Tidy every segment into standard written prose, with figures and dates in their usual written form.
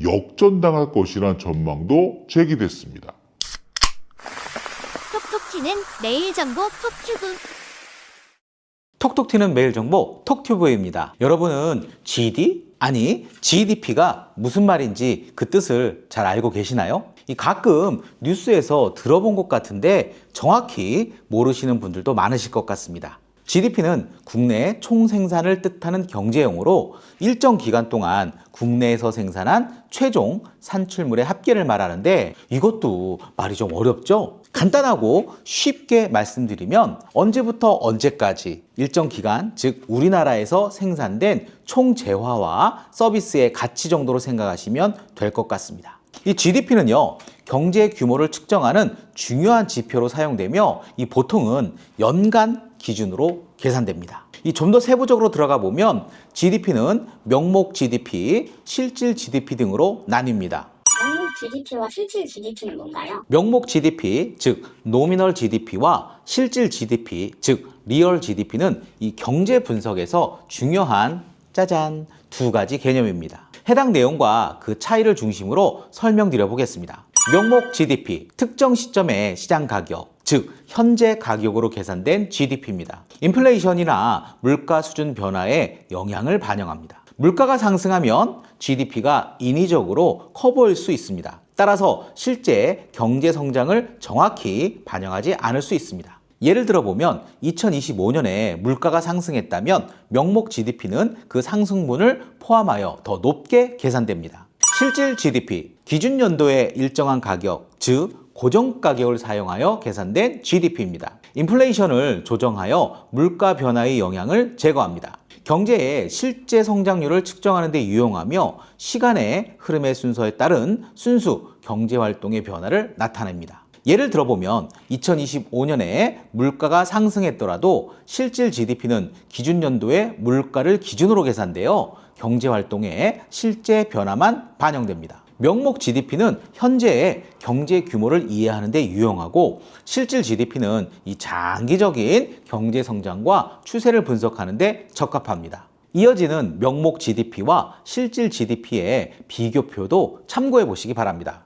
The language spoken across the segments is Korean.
역전당할 것이란 전망도 제기됐습니다. 톡톡 튀는 매일 정보 톡튜브. 톡톡 튀는 매일 정보 톡튜브입니다. 여러분은 GD? 아니 GDP가 무슨 말인지 그 뜻을 잘 알고 계시나요? 가끔 뉴스에서 들어본 것 같은데 정확히 모르시는 분들도 많으실 것 같습니다. GDP는 국내 총생산을 뜻하는 경제용어로 일정 기간 동안 국내에서 생산한 최종 산출물의 합계를 말하는데 이것도 말이 좀 어렵죠? 간단하고 쉽게 말씀드리면 언제부터 언제까지 일정 기간, 즉 우리나라에서 생산된 총재화와 서비스의 가치 정도로 생각하시면 될 것 같습니다. 이 GDP는요, 경제 규모를 측정하는 중요한 지표로 사용되며 보통은 연간 기준으로 계산됩니다. 좀 더 세부적으로 들어가 보면 GDP는 명목 GDP, 실질 GDP 등으로 나뉩니다. 명목 GDP와 실질 GDP는 뭔가요? 명목 GDP, 즉 노미널 GDP와 실질 GDP, 즉 리얼 GDP는 이 경제 분석에서 중요한 짜잔 두 가지 개념입니다. 해당 내용과 그 차이를 중심으로 설명드려 보겠습니다. 명목 GDP, 특정 시점의 시장 가격, 즉 현재 가격으로 계산된 GDP입니다. 인플레이션이나 물가 수준 변화에 영향을 반영합니다. 물가가 상승하면 GDP가 인위적으로 커 보일 수 있습니다. 따라서 실제 경제 성장을 정확히 반영하지 않을 수 있습니다. 예를 들어 보면 2025년에 물가가 상승했다면 명목 GDP는 그 상승분을 포함하여 더 높게 계산됩니다. 실질 GDP, 기준 연도의 일정한 가격, 즉 고정 가격을 사용하여 계산된 GDP입니다. 인플레이션을 조정하여 물가 변화의 영향을 제거합니다. 경제의 실제 성장률을 측정하는 데 유용하며 시간의 흐름의 순서에 따른 순수 경제활동의 변화를 나타냅니다. 예를 들어보면 2025년에 물가가 상승했더라도 실질 GDP는 기준 연도의 물가를 기준으로 계산되어 경제활동의 실제 변화만 반영됩니다. 명목 GDP는 현재의 경제 규모를 이해하는 데 유용하고 실질 GDP는 이 장기적인 경제 성장과 추세를 분석하는 데 적합합니다. 이어지는 명목 GDP와 실질 GDP의 비교표도 참고해 보시기 바랍니다.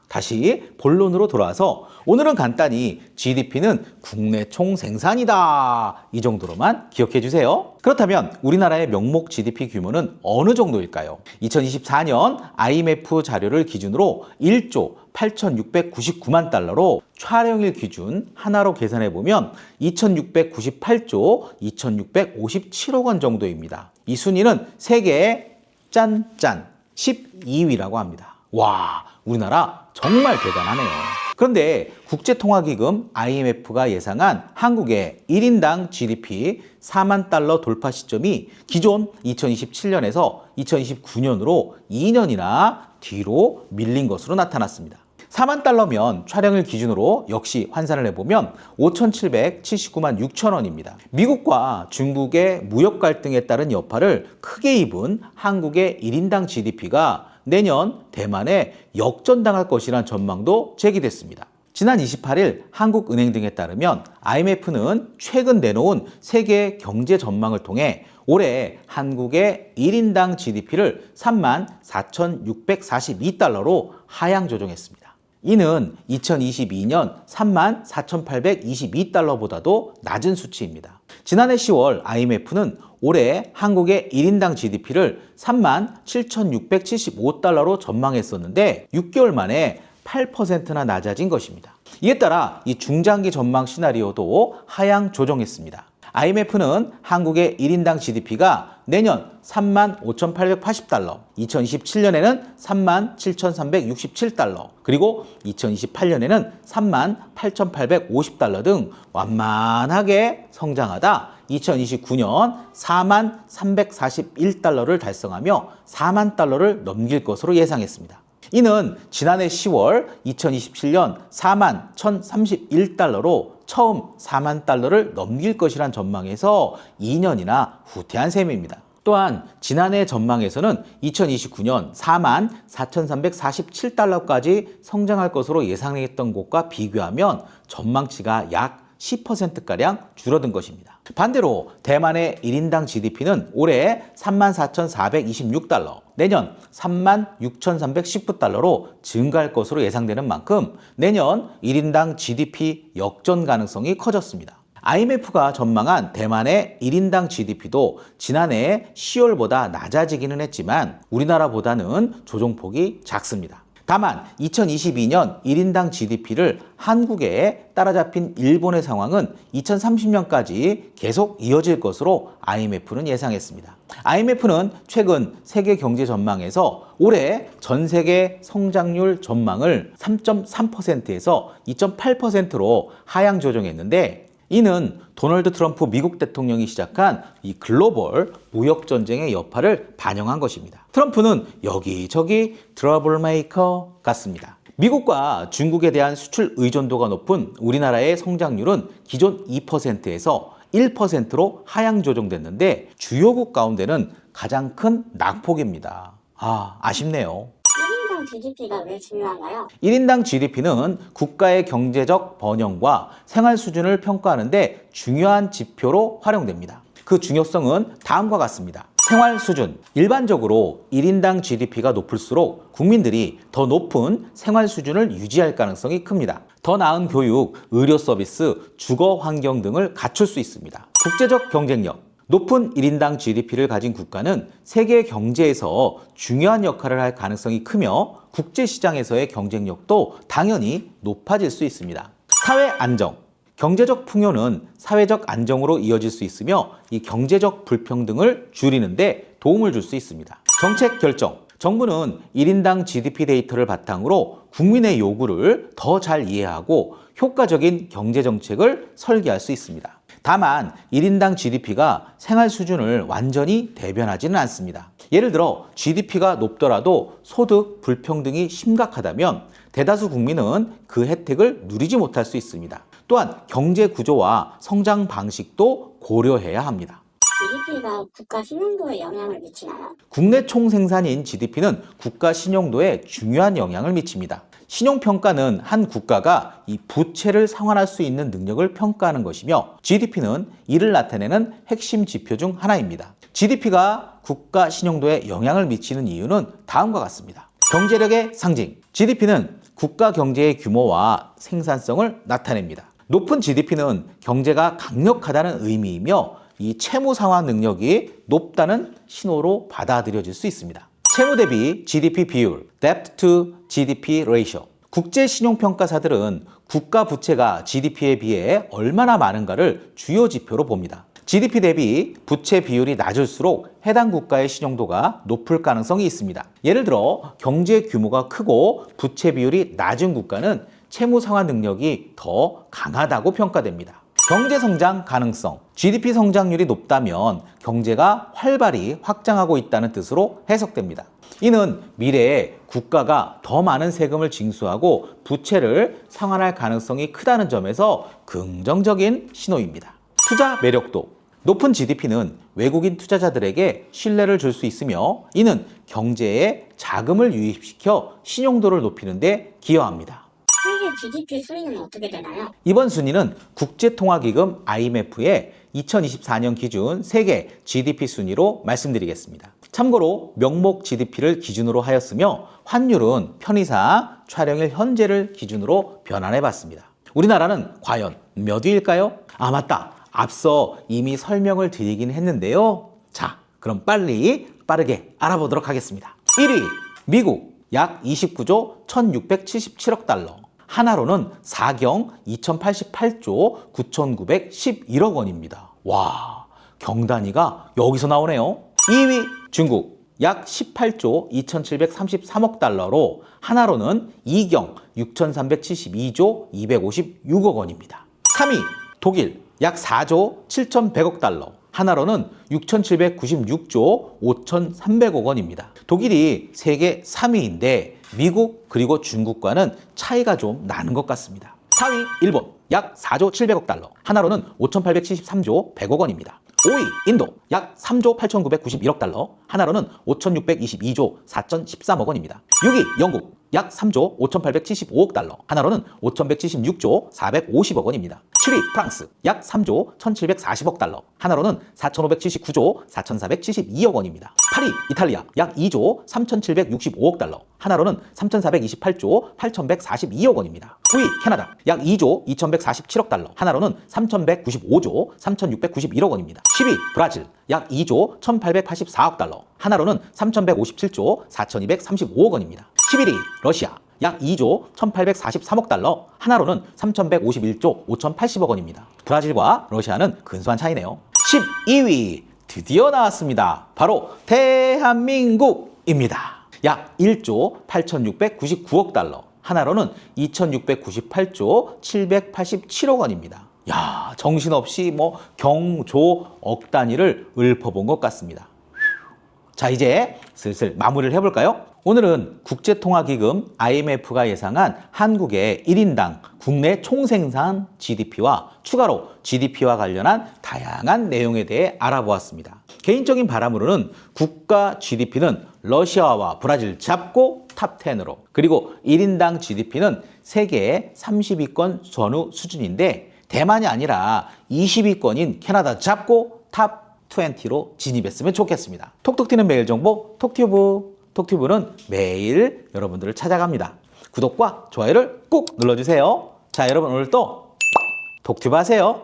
다시 본론으로 돌아와서 오늘은 간단히 GDP는 국내 총생산이다 이 정도로만 기억해 주세요. 그렇다면 우리나라의 명목 GDP 규모는 어느 정도일까요? 2024년 IMF 자료를 기준으로 1조 8,699만 달러로 촬영일 기준 하나로 계산해 보면 2,698조 2,657억 원 정도입니다. 이 순위는 세계의 짠짠 12위라고 합니다. 와, 우리나라 정말 대단하네요. 그런데 국제통화기금 IMF가 예상한 한국의 1인당 GDP 4만 달러 돌파 시점이 기존 2027년에서 2029년으로 2년이나 뒤로 밀린 것으로 나타났습니다. 4만 달러면 촬영일 기준으로 역시 환산을 해보면 5,779만 6천 원입니다. 미국과 중국의 무역 갈등에 따른 여파를 크게 입은 한국의 1인당 GDP가 내년 대만에 역전당할 것이란 전망도 제기됐습니다. 지난 28일 한국은행 등에 따르면 IMF는 최근 내놓은 세계 경제 전망을 통해 올해 한국의 1인당 GDP를 34,642달러로 하향 조정했습니다. 이는 2022년 34,822달러보다도 낮은 수치입니다. 지난해 10월 IMF는 올해 한국의 1인당 GDP를 37,675달러로 전망했었는데 6개월 만에 8%나 낮아진 것입니다. 이에 따라 이 중장기 전망 시나리오도 하향 조정했습니다. IMF는 한국의 1인당 GDP가 내년 35,880달러, 2027년에는 37,367달러, 그리고 2028년에는 38,850달러 등 완만하게 성장하다 2029년 43,341달러를 달성하며 4만 달러를 넘길 것으로 예상했습니다. 이는 지난해 10월 2027년 41,031달러로 처음 4만 달러를 넘길 것이란 전망에서 2년이나 후퇴한 셈입니다. 또한 지난해 전망에서는 2029년 44,347달러까지 성장할 것으로 예상했던 것과 비교하면 전망치가 약 10%가량 줄어든 것입니다. 반대로 대만의 1인당 GDP는 올해 34,426달러, 내년 36,319달러로 증가할 것으로 예상되는 만큼 내년 1인당 GDP 역전 가능성이 커졌습니다. IMF가 전망한 대만의 1인당 GDP도 지난해 10월보다 낮아지기는 했지만 우리나라보다는 조정폭이 작습니다. 다만 2022년 1인당 GDP를 한국에 따라잡힌 일본의 상황은 2030년까지 계속 이어질 것으로 IMF는 예상했습니다. IMF는 최근 세계 경제 전망에서 올해 전 세계 성장률 전망을 3.3%에서 2.8%로 하향 조정했는데, 이는 도널드 트럼프 미국 대통령이 시작한 이 글로벌 무역 전쟁의 여파를 반영한 것입니다. 트럼프는 여기저기 트러블 메이커 같습니다. 미국과 중국에 대한 수출 의존도가 높은 우리나라의 성장률은 기존 2%에서 1%로 하향 조정됐는데 주요국 가운데는 가장 큰 낙폭입니다. 아쉽네요. 1인당 GDP가 왜 중요한가요? 1인당 GDP는 국가의 경제적 번영과 생활 수준을 평가하는 데 중요한 지표로 활용됩니다. 그 중요성은 다음과 같습니다. 생활 수준. 일반적으로 1인당 GDP가 높을수록 국민들이 더 높은 생활 수준을 유지할 가능성이 큽니다. 더 나은 교육, 의료 서비스, 주거 환경 등을 갖출 수 있습니다. 국제적 경쟁력. 높은 1인당 GDP를 가진 국가는 세계 경제에서 중요한 역할을 할 가능성이 크며 국제시장에서의 경쟁력도 당연히 높아질 수 있습니다. 사회 안정. 경제적 풍요는 사회적 안정으로 이어질 수 있으며 이 경제적 불평등을 줄이는 데 도움을 줄 수 있습니다. 정책 결정. 정부는 1인당 GDP 데이터를 바탕으로 국민의 요구를 더 잘 이해하고 효과적인 경제 정책을 설계할 수 있습니다. 다만 1인당 GDP가 생활 수준을 완전히 대변하지는 않습니다. 예를 들어 GDP가 높더라도 소득 불평등이 심각하다면 대다수 국민은 그 혜택을 누리지 못할 수 있습니다. 또한 경제 구조와 성장 방식도 고려해야 합니다. GDP가 국가 신용도에 영향을 미치나요? 국내 총생산인 GDP는 국가 신용도에 중요한 영향을 미칩니다. 신용평가는 한 국가가 이 부채를 상환할 수 있는 능력을 평가하는 것이며 GDP는 이를 나타내는 핵심 지표 중 하나입니다. GDP가 국가 신용도에 영향을 미치는 이유는 다음과 같습니다. 경제력의 상징. GDP는 국가 경제의 규모와 생산성을 나타냅니다. 높은 GDP는 경제가 강력하다는 의미이며 이 채무 상환 능력이 높다는 신호로 받아들여질 수 있습니다. 채무 대비 GDP 비율, Debt to GDP Ratio. 국제 신용평가사들은 국가 부채가 GDP에 비해 얼마나 많은가를 주요 지표로 봅니다. GDP 대비 부채 비율이 낮을수록 해당 국가의 신용도가 높을 가능성이 있습니다. 예를 들어 경제 규모가 크고 부채 비율이 낮은 국가는 채무 상환 능력이 더 강하다고 평가됩니다. 경제 성장 가능성. GDP 성장률이 높다면 경제가 활발히 확장하고 있다는 뜻으로 해석됩니다. 이는 미래에 국가가 더 많은 세금을 징수하고 부채를 상환할 가능성이 크다는 점에서 긍정적인 신호입니다. 투자 매력도. 높은 GDP는 외국인 투자자들에게 신뢰를 줄 수 있으며 이는 경제에 자금을 유입시켜 신용도를 높이는 데 기여합니다. 세계 GDP 순위는 어떻게 되나요? 이번 순위는 국제통화기금 IMF의 2024년 기준 세계 GDP 순위로 말씀드리겠습니다. 참고로 명목 GDP를 기준으로 하였으며 환율은 편의상 촬영일 현재를 기준으로 변환해 봤습니다. 우리나라는 과연 몇 위일까요? 맞다. 앞서 이미 설명을 드리긴 했는데요. 자, 그럼 빠르게 알아보도록 하겠습니다. 1위 미국 약 29조 1677억 달러. 하나로는 4경 2088조 9911억 원입니다. 와, 경단위가 여기서 나오네요. 2위 중국 약 18조 2733억 달러로 하나로는 2경 6372조 256억 원입니다. 3위 독일 약 4조 7100억 달러. 하나로는 6796조 5300억 원입니다. 독일이 세계 3위인데 미국 그리고 중국과는 차이가 좀 나는 것 같습니다. 4위 일본 약 4조 700억 달러. 하나로는 5873조 100억 원입니다. 5위 인도 약 3조 8991억 달러. 하나로는 5622조 4013억 원입니다. 6위 영국 약 3조 5,875억 달러, 하나로는 5,176조 450억 원입니다. 7위 프랑스 약 3조 1,740억 달러, 하나로는 4,579조 4,472억 원입니다. 8위 이탈리아 약 2조 3,765억 달러, 하나로는 3,428조 8,142억 원입니다. 9위 캐나다 약 2조 2,147억 달러, 하나로는 3,195조 3,691억 원입니다. 10위 브라질 약 2조 1,884억 달러, 하나로는 3,157조 4,235억 원입니다. 11위 러시아 약 2조 1,843억 달러, 하나로는 3,151조 5,080억 원입니다. 브라질과 러시아는 근소한 차이네요. 12위 드디어 나왔습니다. 바로 대한민국입니다. 약 1조 8,699억 달러, 하나로는 2,698조 787억 원입니다. 야, 정신없이 경조 억 단위를 읊어본 것 같습니다. 자, 이제 슬슬 마무리를 해볼까요? 오늘은 국제통화기금 IMF가 예상한 한국의 1인당 국내 총생산 GDP와 추가로 GDP와 관련한 다양한 내용에 대해 알아보았습니다. 개인적인 바람으로는 국가 GDP는 러시아와 브라질 잡고 탑10으로, 그리고 1인당 GDP는 세계 30위권 전후 수준인데 대만이 아니라 20위권인 캐나다 잡고 탑20로 진입했으면 좋겠습니다. 톡톡 튀는 매일 정보 톡튜브. 톡튜브는 매일 여러분들을 찾아갑니다. 구독과 좋아요를 꼭 눌러주세요. 자, 여러분 오늘도 톡튜브 하세요.